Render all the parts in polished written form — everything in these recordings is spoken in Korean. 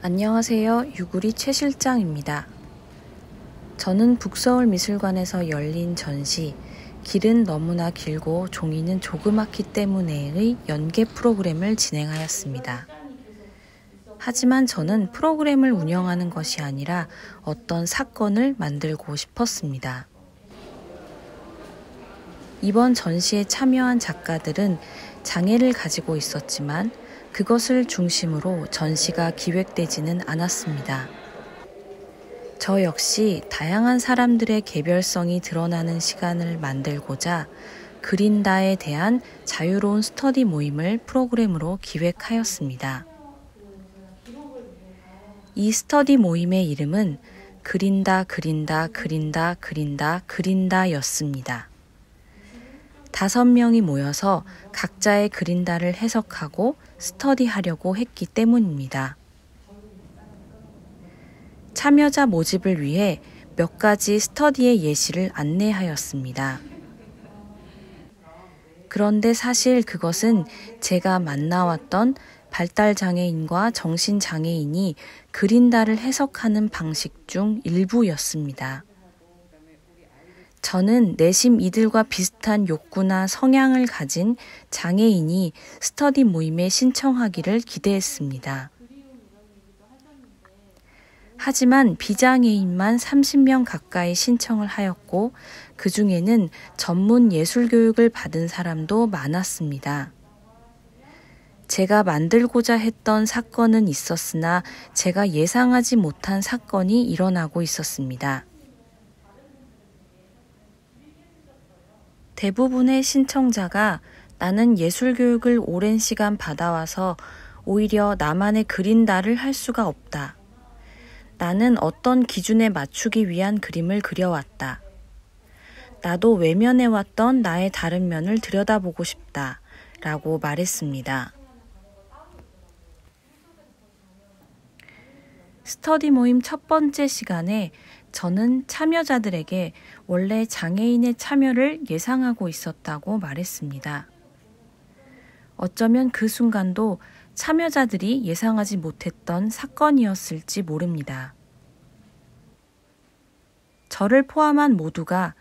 안녕하세요. 유구리 최 실장입니다. 저는 북서울미술관에서 열린 전시 길은 너무나 길고 종이는 조그맣기 때문에의 연계 프로그램을 진행하였습니다. 하지만 저는 프로그램을 운영하는 것이 아니라 어떤 사건을 만들고 싶었습니다. 이번 전시에 참여한 작가들은 장애를 가지고 있었지만 그것을 중심으로 전시가 기획되지는 않았습니다. 저 역시 다양한 사람들의 개별성이 드러나는 시간을 만들고자 그린다에 대한 자유로운 스터디 모임을 프로그램으로 기획하였습니다. 이 스터디 모임의 이름은 그린다 였습니다. 5명이 모여서 각자의 그린다를 해석하고 스터디하려고 했기 때문입니다. 참여자 모집을 위해 몇 가지 스터디의 예시를 안내하였습니다. 그런데 사실 그것은 제가 만나왔던 발달장애인과 정신장애인이 그린다를 해석하는 방식 중 일부였습니다. 저는 내심 이들과 비슷한 욕구나 성향을 가진 장애인이 스터디 모임에 신청하기를 기대했습니다. 하지만 비장애인만 30명 가까이 신청을 하였고 그 중에는 전문 예술 교육을 받은 사람도 많았습니다. 제가 만들고자 했던 사건은 있었으나 제가 예상하지 못한 사건이 일어나고 있었습니다. 대부분의 신청자가 나는 예술 교육을 오랜 시간 받아와서 오히려 나만의 그린다를 할 수가 없다. 나는 어떤 기준에 맞추기 위한 그림을 그려왔다. 나도 외면해왔던 나의 다른 면을 들여다보고 싶다. 라고 말했습니다. 스터디 모임 첫 번째 시간에 저는 참여자들에게 원래 장애인의 참여를 예상하고 있었다고 말했습니다. 어쩌면 그 순간도 참여자들이 예상하지 못했던 사건이었을지 모릅니다. 저를 포함한 모두가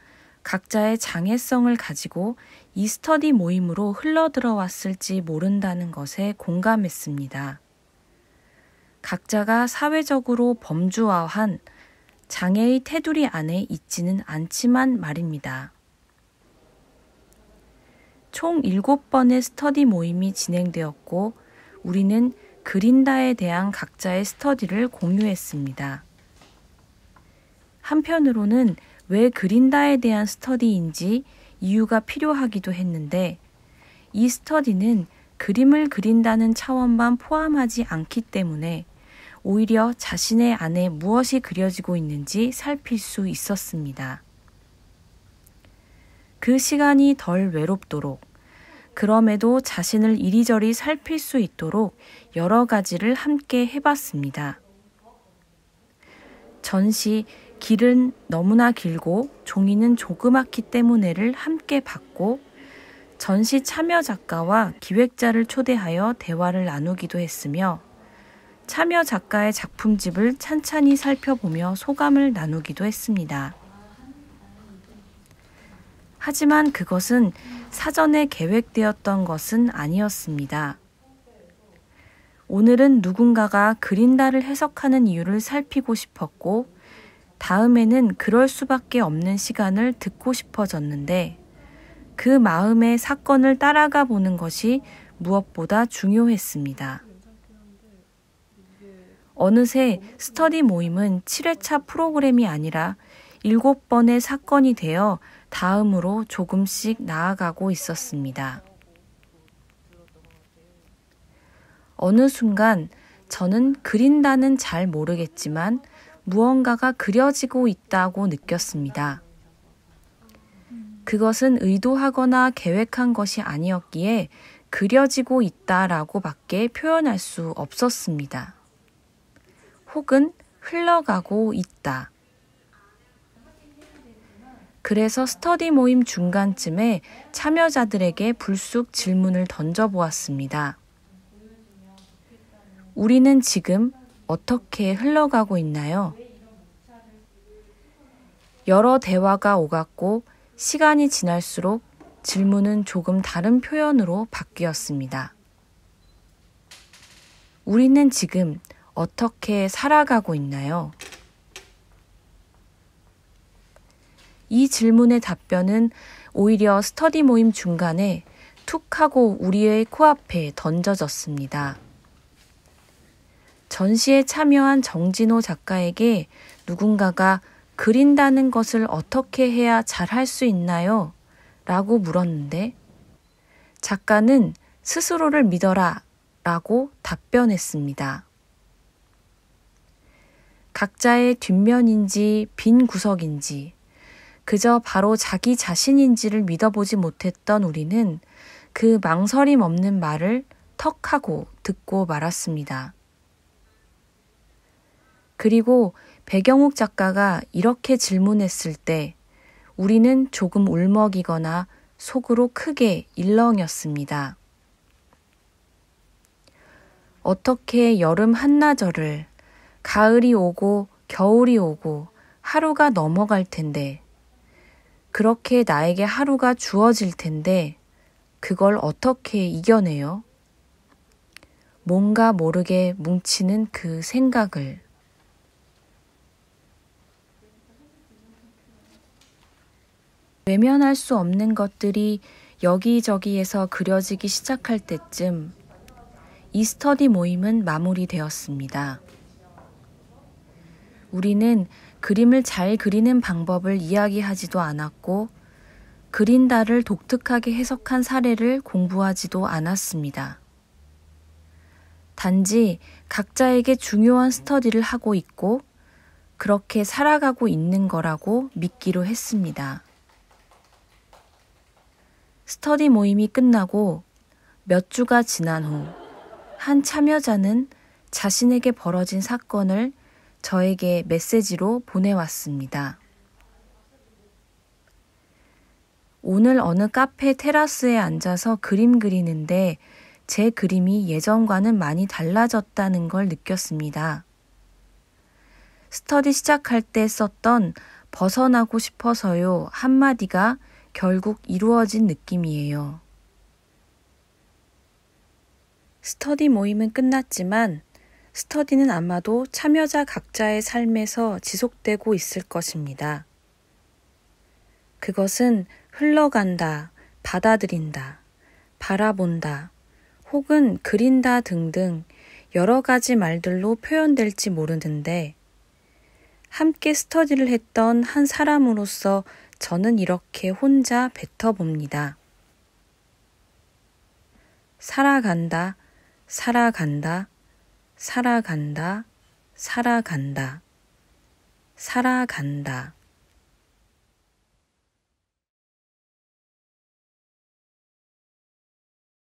각자의 장애성을 가지고 이 스터디 모임으로 흘러들어왔을지 모른다는 것에 공감했습니다. 각자가 사회적으로 범주화한 장애의 테두리 안에 있지는 않지만 말입니다. 총 7번의 스터디 모임이 진행되었고 우리는 그린다에 대한 각자의 스터디를 공유했습니다. 한편으로는 왜 그린다에 대한 스터디인지 이유가 필요하기도 했는데 이 스터디는 그림을 그린다는 차원만 포함하지 않기 때문에 오히려 자신의 안에 무엇이 그려지고 있는지 살필 수 있었습니다. 그 시간이 덜 외롭도록, 그럼에도 자신을 이리저리 살필 수 있도록 여러 가지를 함께 해봤습니다. 전시 길은 너무나 길고 종이는 조그맣기 때문에를 함께 봤고 전시 참여 작가와 기획자를 초대하여 대화를 나누기도 했으며 참여 작가의 작품집을 찬찬히 살펴보며 소감을 나누기도 했습니다. 하지만 그것은 사전에 계획되었던 것은 아니었습니다. 오늘은 누군가가 그린다를 해석하는 이유를 살피고 싶었고 다음에는 그럴 수밖에 없는 시간을 듣고 싶어졌는데 그 마음의 사건을 따라가 보는 것이 무엇보다 중요했습니다. 어느새 스터디 모임은 7회차 프로그램이 아니라 7번의 사건이 되어 다음으로 조금씩 나아가고 있었습니다. 어느 순간 저는 그린다는 잘 모르겠지만 무언가가 그려지고 있다고 느꼈습니다. 그것은 의도하거나 계획한 것이 아니었기에 그려지고 있다라고 밖에 표현할 수 없었습니다. 혹은 흘러가고 있다. 그래서 스터디 모임 중간쯤에 참여자들에게 불쑥 질문을 던져보았습니다. 우리는 지금 어떻게 흘러가고 있나요? 여러 대화가 오갔고 시간이 지날수록 질문은 조금 다른 표현으로 바뀌었습니다. 우리는 지금 어떻게 살아가고 있나요? 이 질문의 답변은 오히려 스터디 모임 중간에 툭 하고 우리의 코앞에 던져졌습니다. 전시에 참여한 정진호 작가에게 누군가가 그린다는 것을 어떻게 해야 잘할 수 있나요? 라고 물었는데 작가는 스스로를 믿어라 라고 답변했습니다. 각자의 뒷면인지 빈 구석인지 그저 바로 자기 자신인지를 믿어보지 못했던 우리는 그 망설임 없는 말을 턱 하고 듣고 말았습니다. 그리고 배경욱 작가가 이렇게 질문했을 때 우리는 조금 울먹이거나 속으로 크게 일렁였습니다. 어떻게 여름 한나절을 가을이 오고 겨울이 오고 하루가 넘어갈 텐데 그렇게 나에게 하루가 주어질 텐데 그걸 어떻게 이겨내요? 뭔가 모르게 뭉치는 그 생각을. 외면할 수 없는 것들이 여기저기에서 그려지기 시작할 때쯤 이 스터디 모임은 마무리되었습니다. 우리는 그림을 잘 그리는 방법을 이야기하지도 않았고 그린다를 독특하게 해석한 사례를 공부하지도 않았습니다. 단지 각자에게 중요한 스터디를 하고 있고 그렇게 살아가고 있는 거라고 믿기로 했습니다. 스터디 모임이 끝나고 몇 주가 지난 후 한 참여자는 자신에게 벌어진 사건을 저에게 메시지로 보내왔습니다. 오늘 어느 카페 테라스에 앉아서 그림 그리는데 제 그림이 예전과는 많이 달라졌다는 걸 느꼈습니다. 스터디 시작할 때 썼던 벗어나고 싶어서요 한마디가 결국 이루어진 느낌이에요. 스터디 모임은 끝났지만 스터디는 아마도 참여자 각자의 삶에서 지속되고 있을 것입니다. 그것은 흘러간다, 받아들인다, 바라본다, 혹은 그린다 등등 여러 가지 말들로 표현될지 모르는데 함께 스터디를 했던 한 사람으로서 저는 이렇게 혼자 뱉어봅니다. 살아간다, 살아간다, 살아간다, 살아간다, 살아간다.